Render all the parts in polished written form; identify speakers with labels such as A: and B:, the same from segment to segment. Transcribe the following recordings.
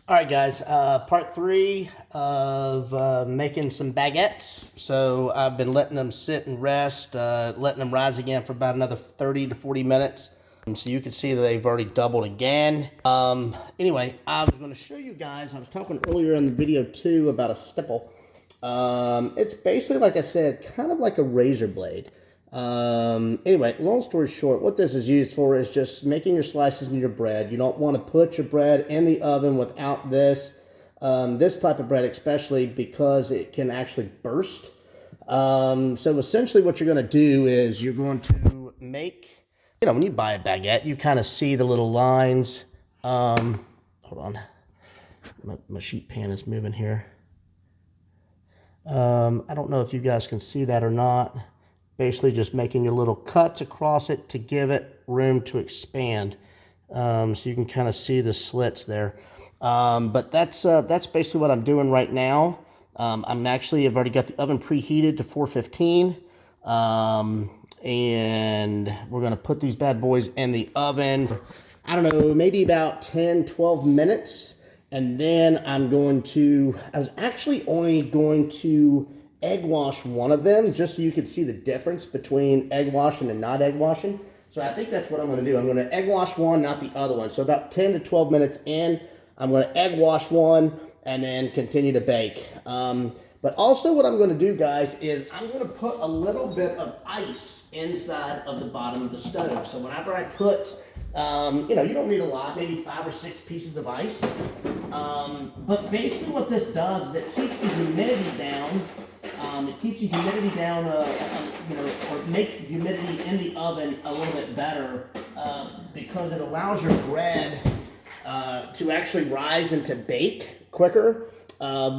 A: All right, guys, part three of making some baguettes. So I've been letting them sit and rest, letting them rise again for about another 30 to 40 minutes. So you can see that they've already doubled again. Anyway, I was going to show you guys, I was talking earlier in the video too about a stipple. It's basically, like I said, kind of like a razor blade. Anyway, long story short, what this is used for is just making your slices in your bread. You don't want to put your bread in the oven without this. This type of bread especially, because it can actually burst. So essentially what you're going to do is you're going to make, when you buy a baguette, you kind of see the little lines. Hold on. My sheet pan is moving here. I don't know if you guys can see that or not. Basically just making your little cuts across it to give it room to expand. So you can kind of see the slits there. But that's basically what I'm doing right now. I've already got the oven preheated to 415. And we're going to put these bad boys in the oven for, I don't know, maybe about 10, 12 minutes. And then I was actually only going to egg wash one of them just so you could see the difference between egg washing and not egg washing. So I think that's what I'm going to do. I'm going to egg wash one, not the other one. So about 10 to 12 minutes in, I'm going to egg wash one and then continue to bake. But also what I'm going to do, guys, is I'm going to put a little bit of ice inside of the bottom of the stove. So whenever I put, you don't need a lot, maybe 5 or 6 pieces of ice. But basically what this does is it keeps the humidity down. It keeps the humidity down, or makes the humidity in the oven a little bit better because it allows your bread to actually rise and to bake quicker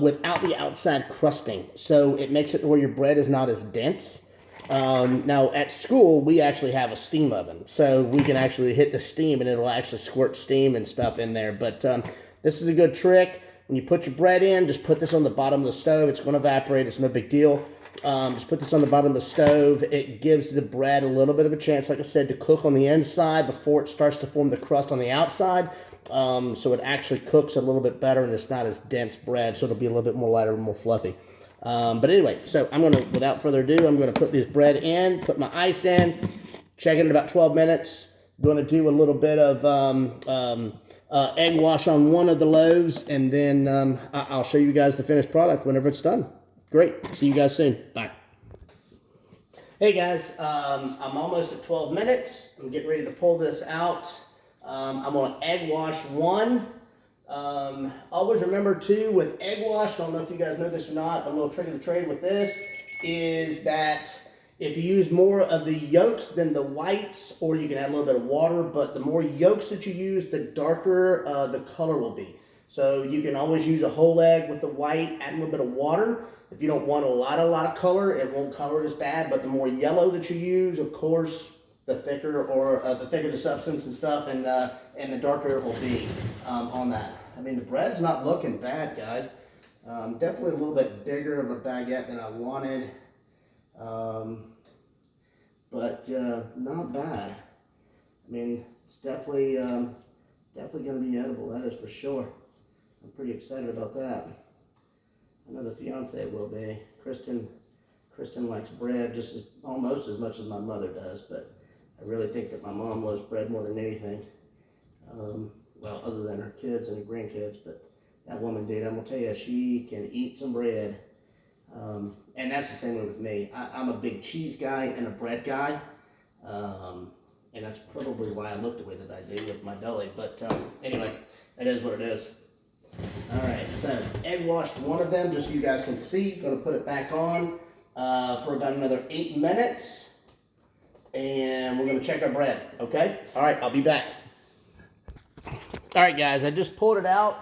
A: without the outside crusting. So it makes it where your bread is not as dense. Now at school, we actually have a steam oven. So we can actually hit the steam and it'll actually squirt steam and stuff in there. But this is a good trick. When you put your bread in, just put this on the bottom of the stove. It's going to evaporate. It's no big deal. Just put this on the bottom of the stove. It gives the bread a little bit of a chance, like I said, to cook on the inside before it starts to form the crust on the outside. So it actually cooks a little bit better and it's not as dense bread, so it'll be a little bit more lighter and more fluffy. But anyway, so I'm going to, without further ado, I'm going to put this bread in, put my ice in, check it in about 12 minutes. Going to do a little bit of egg wash on one of the loaves, and then I'll show you guys the finished product whenever it's done. Great. See you guys soon. Bye. Hey guys, I'm almost at 12 minutes. I'm getting ready to pull this out. I'm going to egg wash one. Always remember too, with egg wash, I don't know if you guys know this or not, but a little trick of the trade with this is that if you use more of the yolks than the whites, or you can add a little bit of water, but the more yolks that you use, the darker the color will be. So you can always use a whole egg with the white, add a little bit of water. If you don't want a lot of color, it won't color it as bad, but the more yellow that you use, of course, the thicker the substance and stuff, and the darker it will be on that. I mean, the bread's not looking bad, guys. Definitely a little bit bigger of a baguette than I wanted. But not bad. I mean, it's definitely going to be edible, that is for sure. I'm pretty excited about that. I know the fiance will be. Kristen likes bread just almost as much as my mother does, but I really think that my mom loves bread more than anything. Well, other than her kids and her grandkids, but that woman, dude, I'm gonna tell you, she can eat some bread. And that's the same way with me. I'm a big cheese guy and a bread guy. And that's probably why I look the way that I do with my belly. But anyway, that is what it is. All right, so egg washed one of them, just so you guys can see. Gonna put it back on for about another 8 minutes. And we're gonna check our bread, okay? All right, I'll be back. All right, guys, I just pulled it out.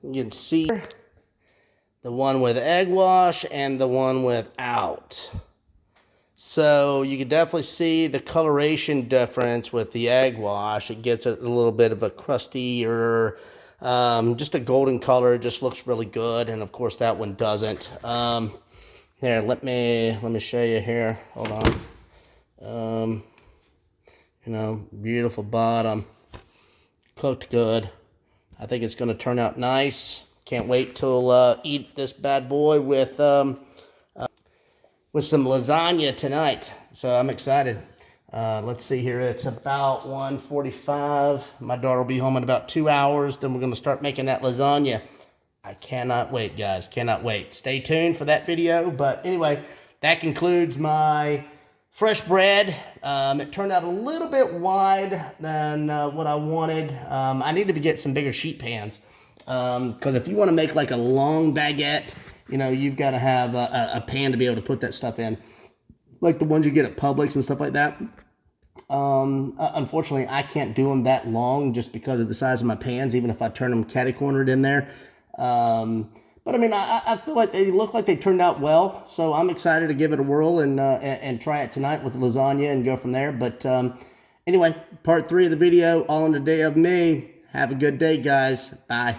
A: You can see the one with egg wash and the one without. So you can definitely see the coloration difference with the egg wash. It gets a little bit of a crusty or just a golden color. It just looks really good, and of course that one doesn't. Here, let me show you here. Hold on. Beautiful bottom. Cooked good. I think it's going to turn out nice. Can't wait till eat this bad boy with some lasagna tonight. So I'm excited. Let's see here. It's about 1:45. My daughter will be home in about 2 hours. Then we're going to start making that lasagna. I cannot wait, guys. Cannot wait. Stay tuned for that video. But anyway, that concludes my fresh bread. It turned out a little bit wide than what I wanted. I need to get some bigger sheet pans. Because if you want to make like a long baguette, you know, you've got to have a pan to be able to put that stuff in. Like the ones you get at Publix and stuff like that. Unfortunately, I can't do them that long just because of the size of my pans, even if I turn them catty-cornered in there. But I mean, I feel like they look like they turned out well, so I'm excited to give it a whirl and try it tonight with lasagna and go from there. But anyway, part 3 of the video, all in a day of me. Have a good day, guys. Bye.